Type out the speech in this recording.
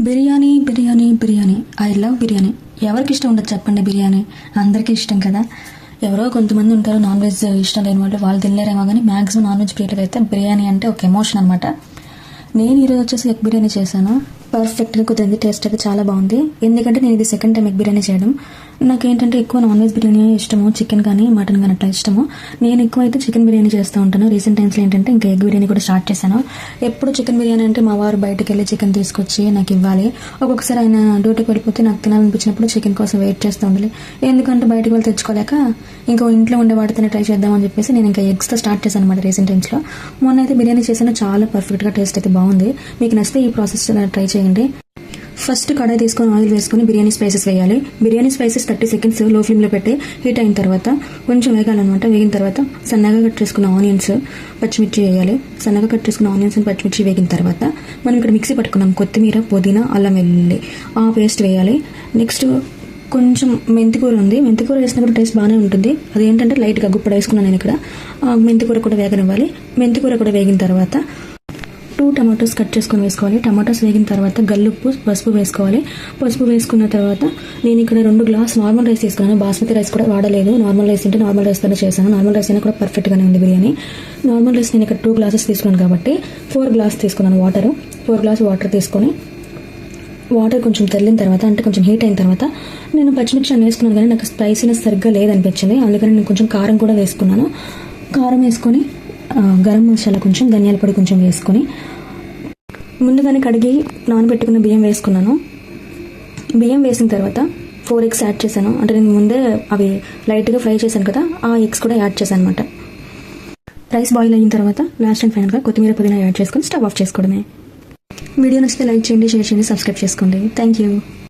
Biryani biryani biryani I love biryani. ఎవరికి ఇష్టం ఉండదు చెప్పండి? బిర్యానీ అందరికీ ఇష్టం కదా. ఎవరో కొంతమంది ఉంటారు నాన్ వెజ్ ఇష్టం లేని వాళ్ళు తినలేరేమో, కానీ మ్యాక్సిమం నాన్ వెజ్ ప్రియులకి అయితే బిర్యానీ అంటే ఒక ఎమోషన్ అనమాట. నేను ఈరోజు వచ్చేసి ఎగ్ బిర్యానీ చేశాను. పర్ఫెక్ట్గా కుదిరింది. టేస్ట్ అయితే చాలా బాగుంది. ఎందుకంటే నేను ఇది సెకండ్ టైం ఎగ్ బిర్యానీ చేయడం. నాకేంటంటే ఎక్కువ నాన్ వెజ్ బిర్యానీ ఇష్టము, చికెన్ కానీ మటన్ కానీ అట్లా ఇష్టము. నేను ఎక్కువ అయితే చికెన్ బిర్యానీ చేస్తూ ఉంటాను. రీసెంట్ టైమ్స్లో ఏంటంటే ఇంకా ఎగ్ బిర్యానీ కూడా స్టార్ట్ చేశాను. ఎప్పుడు చికెన్ బిర్యానీ అంటే మా వారు బయటకు వెళ్ళి చికెన్ తీసుకొచ్చి నాకు ఇవ్వాలి. ఒక్కొక్కసారి ఆయన డ్యూటీకి వెళ్ళిపోతే నాకు తినాలనిపించినప్పుడు చికెన్ కోసం వెయిట్ చేస్తూ ఉండాలి. ఎందుకంటే బయటకు వెళ్ళి తెచ్చుకోలేక ఇంకా ఇంట్లో ఉండే వాటితోనే ట్రై చేద్దామని చెప్పేసి నేను ఇంకా ఎగ్స్తో స్టార్ట్ చేశాను అనమాట రీసెంట్ టైమ్స్లో. మొన్న అయితే బిర్యానీ చేశాను. చాలా పర్ఫెక్ట్గా టేస్ట్ అయితే బాగుంది. మీకు నచ్చితే ఈ ప్రాసెస్ ట్రై చేయండి. ఫస్ట్ కడాయి తీసుకొని ఆయిల్ వేసుకొని బిర్యానీ స్పైసెస్ వేయాలి. బిర్యానీ స్పైసెస్ 30 seconds లో ఫ్లేమ్లో పెట్టి హీట్ అయిన తర్వాత కొంచెం వేగాలన్నమాట. వేగిన తర్వాత సన్నగా కట్ చేసుకున్న ఆనియన్స్, పచ్చిమిర్చి వేయాలి. సన్నగా కట్ చేసుకున్న ఆనియన్స్ అండ్ పచ్చిమిర్చి వేగిన తర్వాత మనం ఇక్కడ మిక్సీ పట్టుకున్నాం కొత్తిమీర, పుదీనా, అల్లం వెల్లుల్లి ఆ పేస్ట్ వేయాలి. నెక్స్ట్ కొంచెం మెంతికూర ఉంది. మెంతికూర వేసినప్పుడు టేస్ట్ బాగానే ఉంటుంది. అదేంటంటే లైట్గా గుప్పడు వేసుకున్నాను నేను ఇక్కడ. మెంతికూర కూడా వేగనివ్వాలి. మెంతికూర కూడా వేగిన తర్వాత 2 టమాటోస్ కట్ చేసుకొని వేసుకోవాలి. టమాటోస్ వేగిన తర్వాత గల్లుప్పు, పసుపు వేసుకోవాలి. పసుపు వేసుకున్న తర్వాత నేను ఇక్కడ 2 గ్లాస్ నార్మల్ రైస్ తీసుకున్నాను. బాస్మతి రైస్ కూడా వాడలేదు. నార్మల్ రైస్ అంటే నార్మల్ రైస్తోనే చేశాను. నార్మల్ రైస్ అయినా కూడా పర్ఫెక్ట్గానే ఉంది బిర్యానీ. నార్మల్ రైస్ నేను ఇక్కడ 2 glasses తీసుకున్నాను కాబట్టి 4 glasses తీసుకున్నాను వాటర్. 4 glasses వాటర్ తీసుకొని వాటర్ కొంచెం తెల్లిన తర్వాత అంటే కొంచెం హీట్ అయిన తర్వాత నేను పచ్చిమిర్చి అన్ని వేసుకున్నాను, కానీ నాకు స్పైసీనెస్ సరిగ్గా లేదనిపించింది. అందుకని నేను కొంచెం కారం కూడా వేసుకున్నాను. కారం వేసుకొని గరం మసాలా కొంచెం, ధనియాల పొడి కొంచెం వేసుకొని ముందుగానే కడిగి నానబెట్టుకున్న బియ్యం వేసుకున్నాను. బియ్యం వేసిన తర్వాత 4 eggs యాడ్ చేశాను. అంటే నేను ముందే అవి లైట్గా ఫ్రై చేశాను కదా, ఆ ఎగ్స్ కూడా యాడ్ చేశాను అనమాట. రైస్ బాయిల్ అయిన తర్వాత లాస్ట్ అండ్ ఫైనల్గా కొత్తిమీర, పుదీనా యాడ్ చేసుకొని స్టవ్ ఆఫ్ చేసుకోవడమే. వీడియో నచ్చితే లైక్ చేయండి, షేర్ చేయండి, సబ్స్క్రైబ్ చేసుకోండి. Thank you.